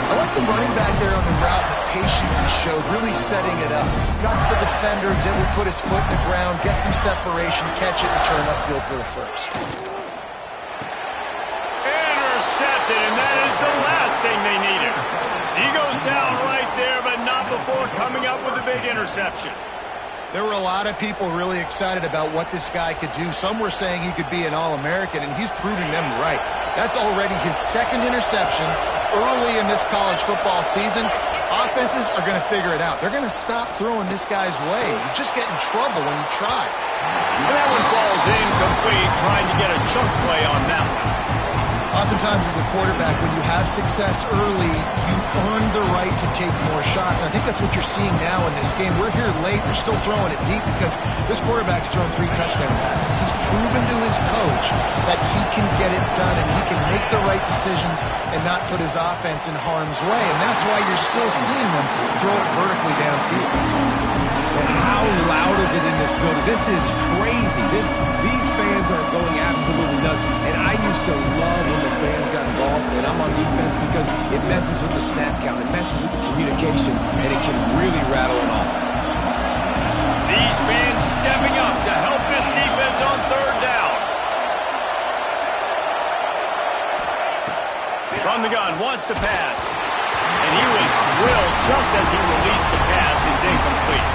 Speaker 3: I like the running back there on the route. patience he showed, really setting it up. Got to the defender, was able to put his foot in the ground, get some separation, catch it, and turn upfield for the first.
Speaker 1: Intercepted, and that is the last thing they needed. He goes down right there, but not before coming up with a big interception.
Speaker 3: There were a lot of people really excited about what this guy could do. Some were saying he could be an All-American, and he's proving them right. That's already his second interception early in this college football season. Offenses are going to figure it out. They're going to stop throwing this guy's way. You just get in trouble when you try.
Speaker 1: And that one falls incomplete, trying to get a chunk play on that one.
Speaker 3: Oftentimes as a quarterback, when you have success early, you earn the right to take more shots. And I think that's what you're seeing now in this game. We're here late. They're still throwing it deep because this quarterback's thrown 3 touchdown passes. He's proven to his coach that he can get it done and he can make the right decisions and not put his offense in harm's way. And that's why you're still seeing them throw it vertically downfield.
Speaker 2: And how loud is it in this building? This is crazy. These fans are going absolutely nuts. And I used to love when the fans got involved, and I'm on defense because it messes with the snap count, it messes with the communication, and it can really rattle an offense.
Speaker 1: These fans stepping up to help this defense on third down. From the gun, wants to pass. And he was drilled just as he released the pass. It's incomplete.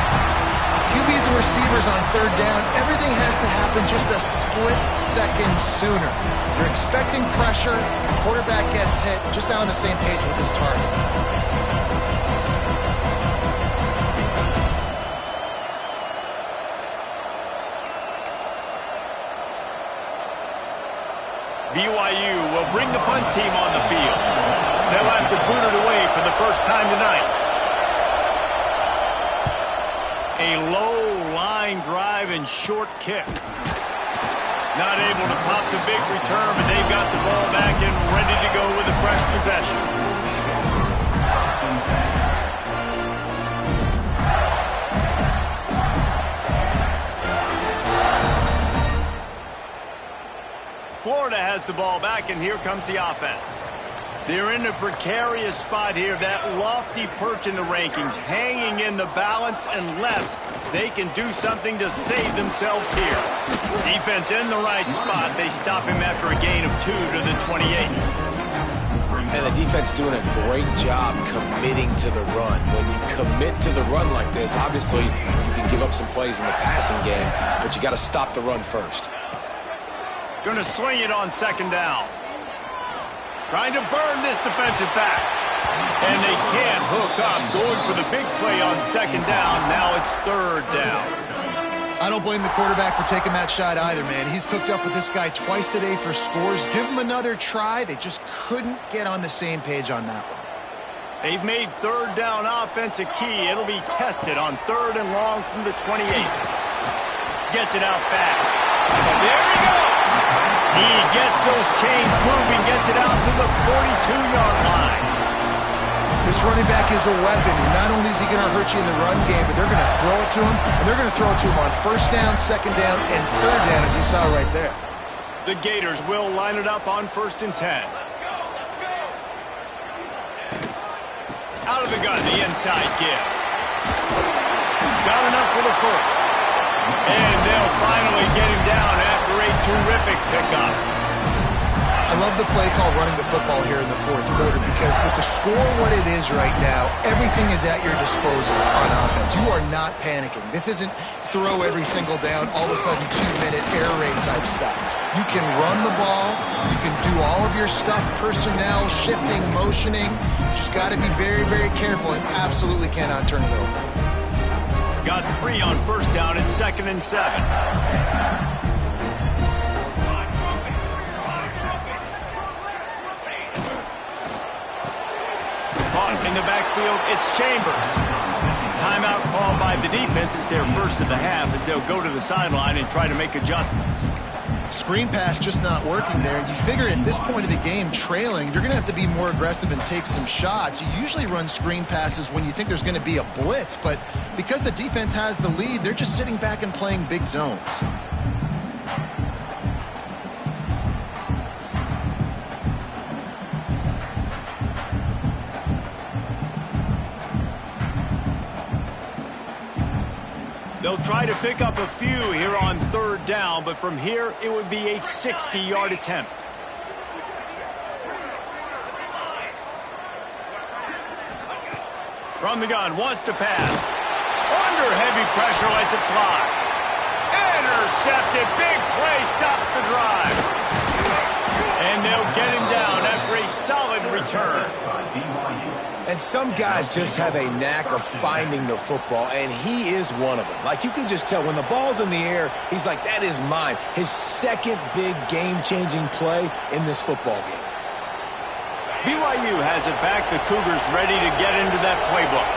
Speaker 3: QBs and receivers on third down, everything has to happen just a split second sooner. You're expecting pressure, the quarterback gets hit, just not on the same page with his target.
Speaker 1: BYU will bring the punt team on the field. They'll have to boot it away for the first time tonight. A low line drive and short kick. Not able to pop the big return, but they've got the ball back and ready to go with a fresh possession. Florida has the ball back, and here comes the offense. They're in a precarious spot here, that lofty perch in the rankings, hanging in the balance unless they can do something to save themselves here. Defense in the right spot. They stop him after a gain of 2 to the 28.
Speaker 2: And the defense doing a great job committing to the run. When you commit to the run like this, obviously you can give up some plays in the passing game, but you got to stop the run first.
Speaker 1: Going to swing it on second down. Trying to burn this defensive back. And they can't hook up. Going for the big play on second down. Now it's third down.
Speaker 3: I don't blame the quarterback for taking that shot either, man. He's cooked up with this guy twice today for scores. Give him another try. They just couldn't get on the same page on that one.
Speaker 1: They've made third down offense a key. It'll be tested on third and long from the 28. Gets it out fast. There he goes. He gets those chains moving, gets it out to the 42-yard line.
Speaker 3: This running back is a weapon. And not only is he going to hurt you in the run game, but they're going to throw it to him, and they're going to throw it to him on first down, second down, and third down, as you saw right there.
Speaker 1: The Gators will line it up on 1st and 10. Out of the gun, the inside give. Got enough for the first. And they'll finally get him down after a terrific pickup.
Speaker 3: I love the play call running the football here in the fourth quarter because with the score what it is right now, everything is at your disposal on offense. You are not panicking. This isn't throw every single down, all of a sudden 2-minute air raid type stuff. You can run the ball. You can do all of your stuff, personnel, shifting, motioning. Just got to be very, very careful and absolutely cannot turn it over.
Speaker 1: Got 3 on first down and 2nd and 7. Caught in the backfield, it's Chambers. Timeout called by the defense. It's their first of the half as they'll go to the sideline and try to make adjustments.
Speaker 3: Screen pass just not working there. And you figure at this point of the game, trailing, you're going to have to be more aggressive and take some shots. You usually run screen passes when you think there's going to be a blitz, but because the defense has the lead, they're just sitting back and playing big zones.
Speaker 1: They'll try to pick up a few here on third down, but from here, it would be a 60-yard attempt. From the gun, wants to pass. Under heavy pressure, lets it fly. Intercepted. Big play, stops the drive. And they'll get him down after a solid return.
Speaker 2: And some guys just have a knack of finding the football, and he is one of them. Like, you can just tell when the ball's in the air, he's like, that is mine. His second big game-changing play in this football game.
Speaker 1: BYU has it back. The Cougars ready to get into that playbook.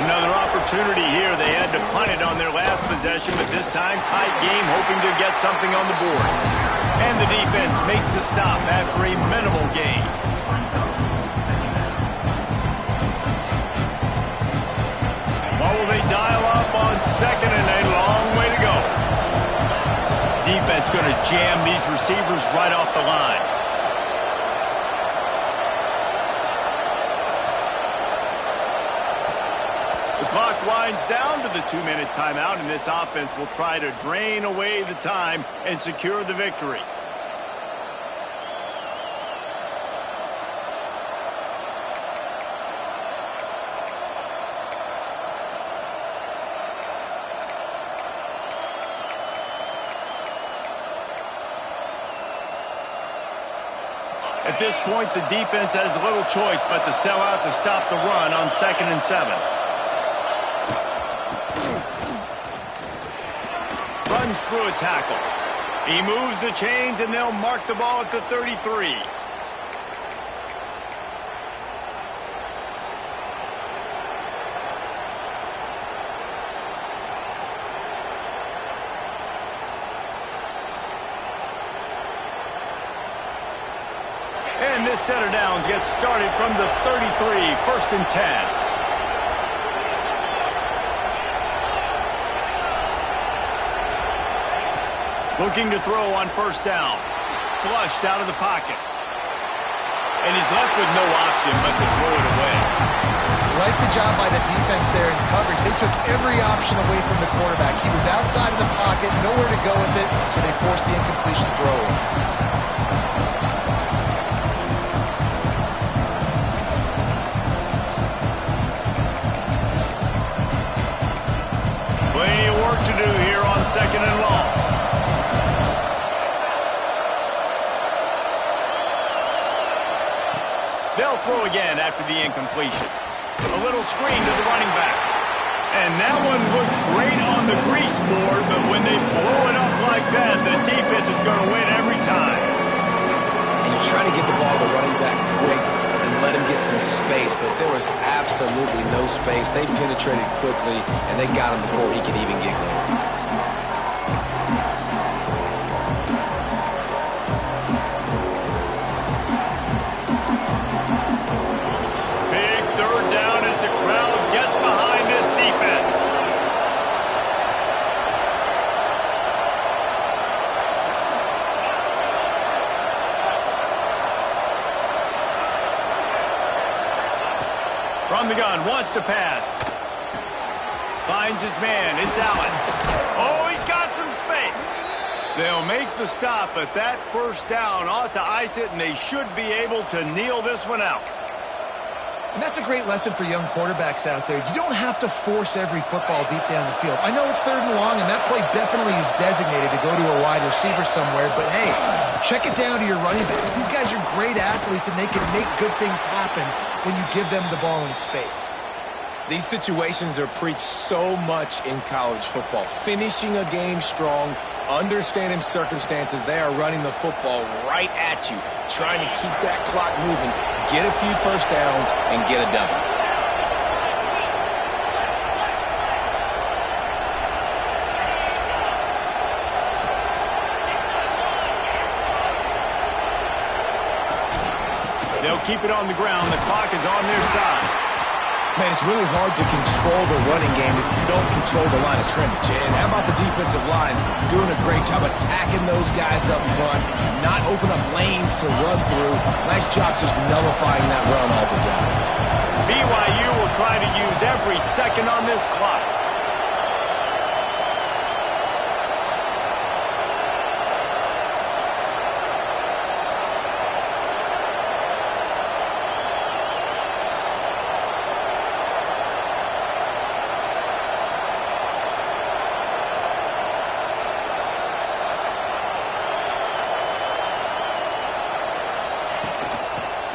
Speaker 1: Another opportunity here. They had to punt it on their last possession, but this time tight game, hoping to get something on the board. And the defense makes the stop after a minimal gain. What will they dial up on second and a long way to go? Defense going to jam these receivers right off the line. The clock winds down to the 2-minute timeout, and this offense will try to drain away the time and secure the victory. At this point, the defense has little choice but to sell out to stop the run on 2nd and 7. Runs through a tackle. He moves the chains, and they'll mark the ball at the 33. And this set of downs gets started from the 33, 1st and 10. Looking to throw on 1st down. Flushed out of the pocket. And he's left with no option but to throw it away.
Speaker 3: Like the job by the defense there in coverage. They took every option away from the quarterback. He was outside of the pocket, nowhere to go with it, so they forced the incompletion throw.
Speaker 1: Plenty of work to do here on 2nd and long. They'll throw again after the incompletion. A little screen to the running back. And that one looked great on the grease board, but when they blow it up like that, the defense is going to win every time.
Speaker 2: And you try to get the ball to the running back quick and let him get some space, but there was absolutely no space. They penetrated quickly, and they got him before he could even get going.
Speaker 1: From the gun, wants to pass. Finds his man, it's Allen. Oh, he's got some space. They'll make the stop, but that 1st down ought to ice it, and they should be able to kneel this one out.
Speaker 3: And that's a great lesson for young quarterbacks out there. You don't have to force every football deep down the field. I know it's 3rd and long, and that play definitely is designated to go to a wide receiver somewhere, but hey, check it down to your running backs. These guys are great athletes, and they can make good things happen when you give them the ball in space.
Speaker 2: These situations are preached so much in college football. Finishing a game strong, understanding circumstances. They are running the football right at you, trying to keep that clock moving, get a few 1st downs, and get a W.
Speaker 1: They'll keep it on the ground. The clock is on their side.
Speaker 2: Man, it's really hard to control the running game if you don't control the line of scrimmage. And how about the defensive line doing a great job attacking those guys up front, not open up lanes to run through. Nice job just nullifying that run altogether.
Speaker 1: BYU will try to use every second on this clock.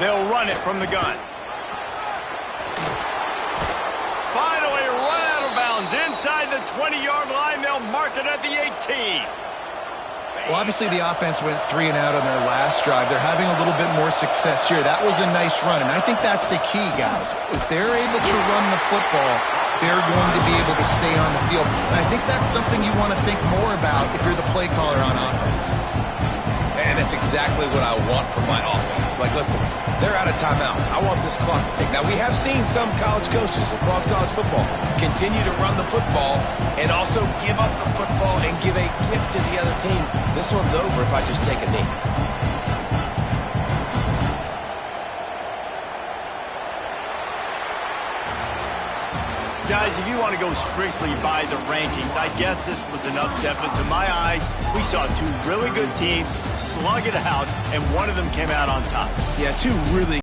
Speaker 1: They'll run it from the gun. Finally run out of bounds. Inside the 20-yard line, they'll mark it at the 18.
Speaker 3: Well, obviously the offense went 3 and out on their last drive. They're having a little bit more success here. That was a nice run, and I think that's the key, guys. If they're able to run the football, they're going to be able to stay on the field. And I think that's something you want to think more about if you're the play caller on offense.
Speaker 2: And that's exactly what I want from my offense. Like, listen, they're out of timeouts. I want this clock to tick. Now, we have seen some college coaches across college football continue to run the football and also give up the football and give a gift to the other team. This one's over if I just take a knee.
Speaker 1: Guys, if you want to go strictly by the rankings, I guess this was an upset, but to my eyes, we saw two really good teams slug it out, and one of them came out on top.
Speaker 2: Yeah, two really